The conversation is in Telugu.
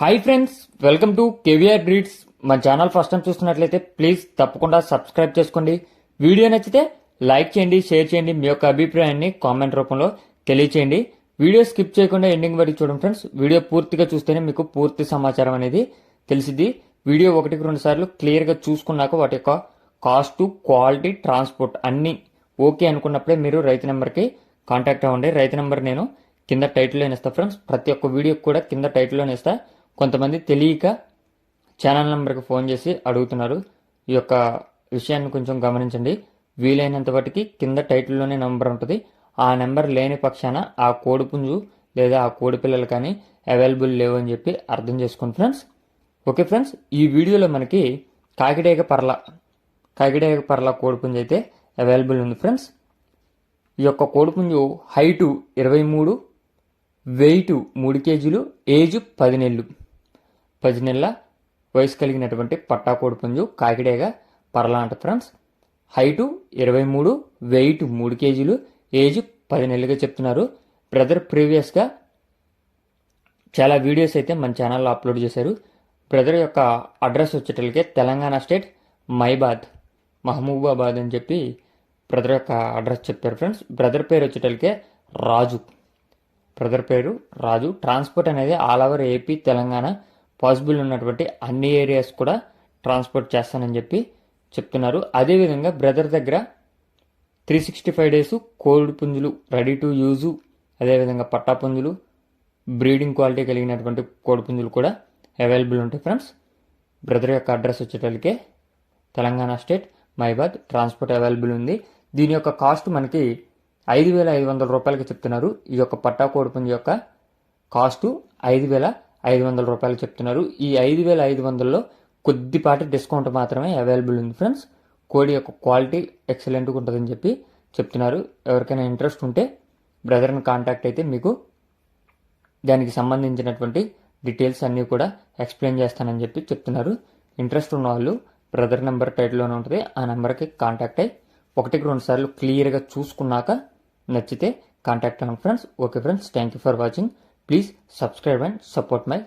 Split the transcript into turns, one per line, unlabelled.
Hi friends, welcome to KVR breeds. మా ఛానల్ ఫస్ట్ టైం చూస్తున్నట్లయితే ప్లీజ్ తప్పకుండా సబ్స్క్రైబ్ చేసుకోండి. వీడియో నచ్చితే లైక్ చేయండి, షేర్ చేయండి. మీ యొక్క అభిప్రాయాన్ని కామెంట్ రూపంలో తెలియచేయండి. వీడియో స్కిప్ చేయకుండా ఎండింగ్ వరకు చూడండి ఫ్రెండ్స్. వీడియో పూర్తిగా చూస్తేనే మీకు పూర్తి సమాచారం అనేది తెలిసిద్ది. వీడియో 1-2 సార్లు క్లియర్గా చూసుకున్నాక వాటి యొక్క కాస్ట్, క్వాలిటీ, ట్రాన్స్పోర్ట్ అన్నీ ఓకే అనుకున్నప్పుడే మీరు రైతు నెంబర్కి కాంటాక్ట్ అవ్వండి. రైతు నెంబర్ నేను కింద టైటిల్లోనే ఇస్తా ఫ్రెండ్స్. ప్రతి ఒక్క వీడియోకి కూడా కింద టైటిల్లోనే ఇస్తా. కొంతమంది తెలియక ఛానల్ నెంబర్కి ఫోన్ చేసి అడుగుతున్నారు. ఈ యొక్క విషయాన్ని కొంచెం గమనించండి. వీలైనంత వాటికి కింద టైటిల్లోనే నెంబర్ ఉంటుంది. ఆ నెంబర్ లేని పక్షాన ఆ కోడిపుంజు లేదా ఆ కోడి పిల్లలు కానీ అవైలబుల్ లేవు అని చెప్పి అర్థం చేసుకోండి ఫ్రెండ్స్. ఓకే ఫ్రెండ్స్, ఈ వీడియోలో మనకి కాకిడేగ పర్ల కోడిపుంజు అయితే అవైలబుల్ ఉంది ఫ్రెండ్స్. ఈ యొక్క కోడిపుంజు హైటు 23, వెయిట్ 3 కేజీలు, ఏజ్ 10 నెలలు. 10 నెలల వయసు కలిగినటువంటి పట్టా కోడిపుంజు కాకిడేగ పర్ల అంట ఫ్రెండ్స్. హైటు 23, వెయిట్ 3 కేజీలు, ఏజ్ 10 నెలలుగా చెప్తున్నారు. బ్రదర్ ప్రీవియస్గా చాలా వీడియోస్ అయితే మన ఛానల్లో అప్లోడ్ చేశారు. బ్రదర్ యొక్క అడ్రస్ వచ్చేటప్పటికే తెలంగాణ స్టేట్ మహబూబాబాద్ అని చెప్పి బ్రదర్ యొక్క అడ్రస్ చెప్పారు ఫ్రెండ్స్. బ్రదర్ పేరు వచ్చేటప్పటికే రాజు. ట్రాన్స్పోర్ట్ అనేది all over AP, Telangana possible ఉన్నటువంటి అన్ని ఏరియాస్ కూడా ట్రాన్స్పోర్ట్ చేస్తానని చెప్పి చెప్తున్నారు. అదేవిధంగా బ్రదర్ దగ్గర 365 డేస్ కోడి పుంజులు రెడీ టు యూజు, అదేవిధంగా పట్టా పుంజులు, బ్రీడింగ్ క్వాలిటీ కలిగినటువంటి కోడి పుంజులు కూడా అవైలబుల్ ఉంటాయి ఫ్రెండ్స్. బ్రదర్ యొక్క అడ్రస్ వచ్చేటప్పటికే తెలంగాణ స్టేట్ మహబాద్. ట్రాన్స్పోర్ట్ అవైలబుల్ ఉంది. దీని యొక్క కాస్ట్ మనకి 5,500 రూపాయలకి చెప్తున్నారు. ఈ యొక్క పట్టా కోడిపుంజు యొక్క కాస్ట్ 5,500 రూపాయలు చెప్తున్నారు. ఈ 5,500లో కొద్దిపాటి డిస్కౌంట్ మాత్రమే అవైలబుల్ ఉంది ఫ్రెండ్స్. కోడి యొక్క క్వాలిటీ ఎక్సలెంట్గా ఉంటుందని చెప్పి చెప్తున్నారు. ఎవరికైనా ఇంట్రెస్ట్ ఉంటే బ్రదర్ని కాంటాక్ట్ అయితే మీకు దానికి సంబంధించినటువంటి డీటెయిల్స్ అన్నీ కూడా ఎక్స్ప్లెయిన్ చేస్తానని చెప్పి చెప్తున్నారు. ఇంట్రెస్ట్ ఉన్న వాళ్ళు బ్రదర్ నెంబర్ టైటిల్లోనే ఉంటుంది. ఆ నెంబర్కి కాంటాక్ట్ అయ్యి 1-2 సార్లు క్లియర్గా చూసుకున్నాక నచ్చితే కాంటాక్ట్ అవ్వండి friends. Okay friends, thank you for watching. Please subscribe and support my